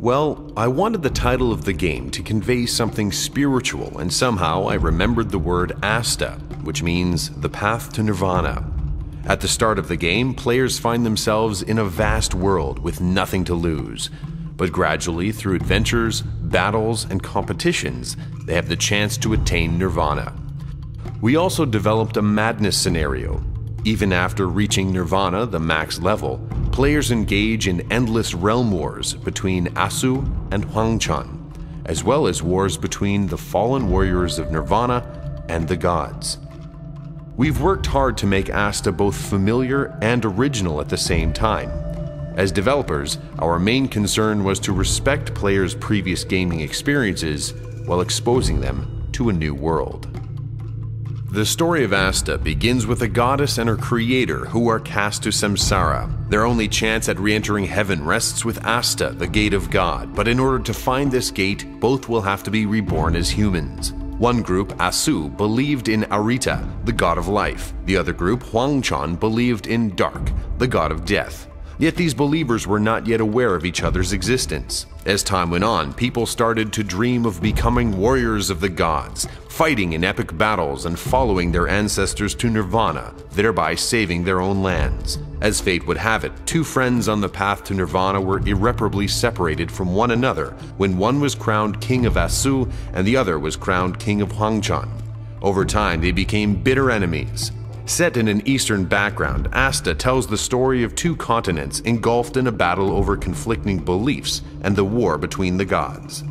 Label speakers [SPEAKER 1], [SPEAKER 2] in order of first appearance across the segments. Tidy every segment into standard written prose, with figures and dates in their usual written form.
[SPEAKER 1] Well, I wanted the title of the game to convey something spiritual, and somehow I remembered the word ASTA, which means the path to nirvana. At the start of the game, players find themselves in a vast world with nothing to lose. But gradually, through adventures, battles, and competitions, they have the chance to attain nirvana. We also developed a madness scenario. Even after reaching nirvana, the max level, players engage in endless realm wars between Asu and Huangchan, as well as wars between the fallen warriors of nirvana and the gods. We've worked hard to make ASTA both familiar and original at the same time. As developers, our main concern was to respect players' previous gaming experiences while exposing them to a new world. The story of ASTA begins with a goddess and her creator who are cast to samsara. Their only chance at re-entering heaven rests with ASTA, the gate of God, but in order to find this gate, both will have to be reborn as humans. One group, Asu, believed in Arita, the god of life. The other group, Huangchan, believed in Dark, the god of death. Yet these believers were not yet aware of each other's existence. As time went on, people started to dream of becoming warriors of the gods, fighting in epic battles and following their ancestors to nirvana, thereby saving their own lands. As fate would have it, two friends on the path to nirvana were irreparably separated from one another when one was crowned king of Asu and the other was crowned king of Huangchan. Over time, they became bitter enemies. Set in an Eastern background, ASTA tells the story of two continents engulfed in a battle over conflicting beliefs and the war between the gods.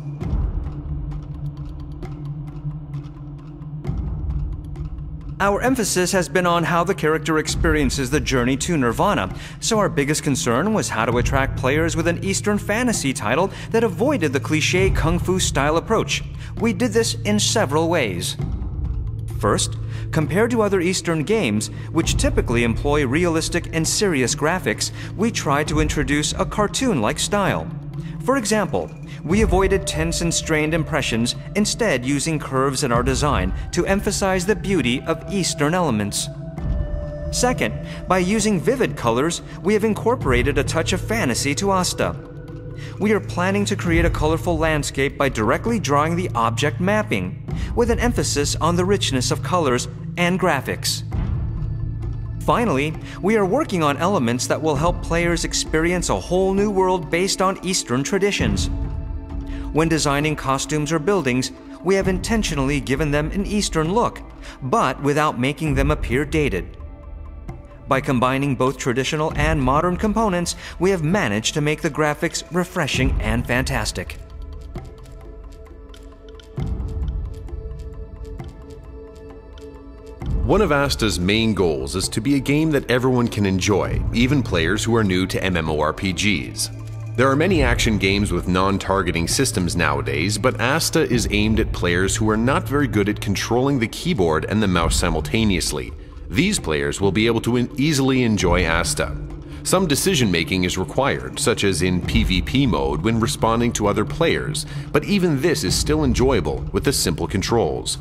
[SPEAKER 2] Our emphasis has been on how the character experiences the journey to nirvana, so our biggest concern was how to attract players with an Eastern fantasy title that avoided the cliché kung fu style approach. We did this in several ways. First, compared to other Eastern games, which typically employ realistic and serious graphics, we tried to introduce a cartoon-like style. For example, we avoided tense and strained impressions, instead using curves in our design to emphasize the beauty of Eastern elements. Second, by using vivid colors, we have incorporated a touch of fantasy to ASTA. We are planning to create a colorful landscape by directly drawing the object mapping, with an emphasis on the richness of colors and graphics. Finally, we are working on elements that will help players experience a whole new world based on Eastern traditions. When designing costumes or buildings, we have intentionally given them an Eastern look, but without making them appear dated. By combining both traditional and modern components, we have managed to make the graphics refreshing and fantastic.
[SPEAKER 1] One of ASTA's main goals is to be a game that everyone can enjoy, even players who are new to MMORPGs. There are many action games with non-targeting systems nowadays, but ASTA is aimed at players who are not very good at controlling the keyboard and the mouse simultaneously. These players will be able to easily enjoy ASTA. Some decision-making is required, such as in PvP mode when responding to other players, but even this is still enjoyable with the simple controls.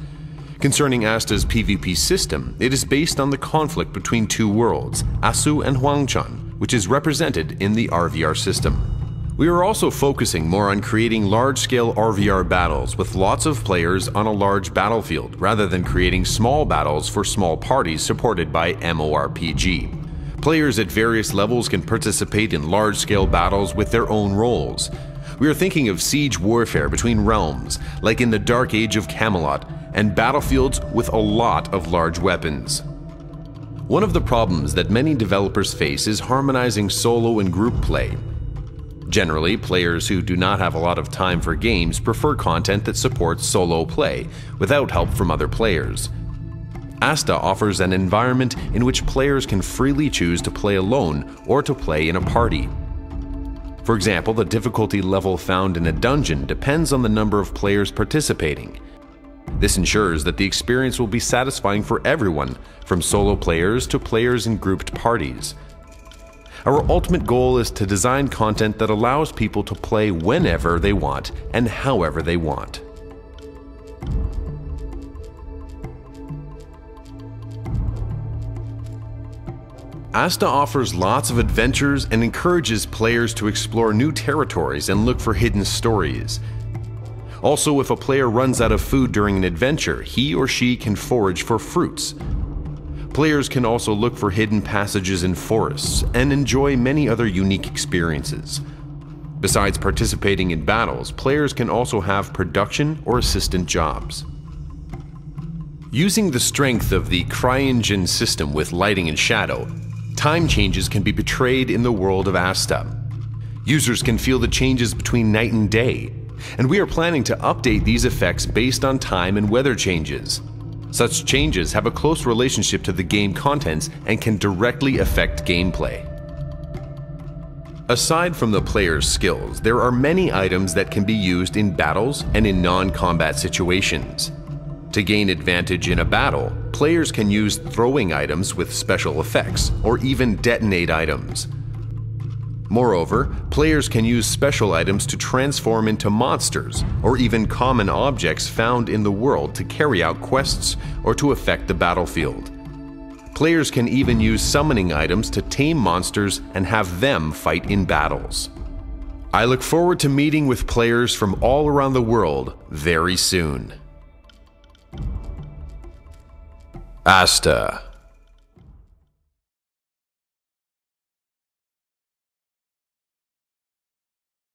[SPEAKER 1] Concerning ASTA's PvP system, it is based on the conflict between two worlds, Asu and Huangchan, which is represented in the RVR system. We are also focusing more on creating large-scale RVR battles with lots of players on a large battlefield, rather than creating small battles for small parties supported by MMORPG. Players at various levels can participate in large-scale battles with their own roles. We are thinking of siege warfare between realms, like in the Dark Age of Camelot, and battlefields with a lot of large weapons. One of the problems that many developers face is harmonizing solo and group play. Generally, players who do not have a lot of time for games prefer content that supports solo play, without help from other players. ASTA offers an environment in which players can freely choose to play alone or to play in a party. For example, the difficulty level found in a dungeon depends on the number of players participating. This ensures that the experience will be satisfying for everyone, from solo players to players in grouped parties. Our ultimate goal is to design content that allows people to play whenever they want and however they want. ASTA offers lots of adventures and encourages players to explore new territories and look for hidden stories. Also, if a player runs out of food during an adventure, he or she can forage for fruits. Players can also look for hidden passages in forests and enjoy many other unique experiences. Besides participating in battles, players can also have production or assistant jobs. Using the strength of the CryEngine system with lighting and shadow, time changes can be portrayed in the world of ASTA. Users can feel the changes between night and day, and we are planning to update these effects based on time and weather changes. Such changes have a close relationship to the game contents and can directly affect gameplay. Aside from the player's skills, there are many items that can be used in battles and in non-combat situations. To gain advantage in a battle, players can use throwing items with special effects, or even detonate items. Moreover, players can use special items to transform into monsters, or even common objects found in the world to carry out quests or to affect the battlefield. Players can even use summoning items to tame monsters and have them fight in battles. I look forward to meeting with players from all around the world very soon. ASTA.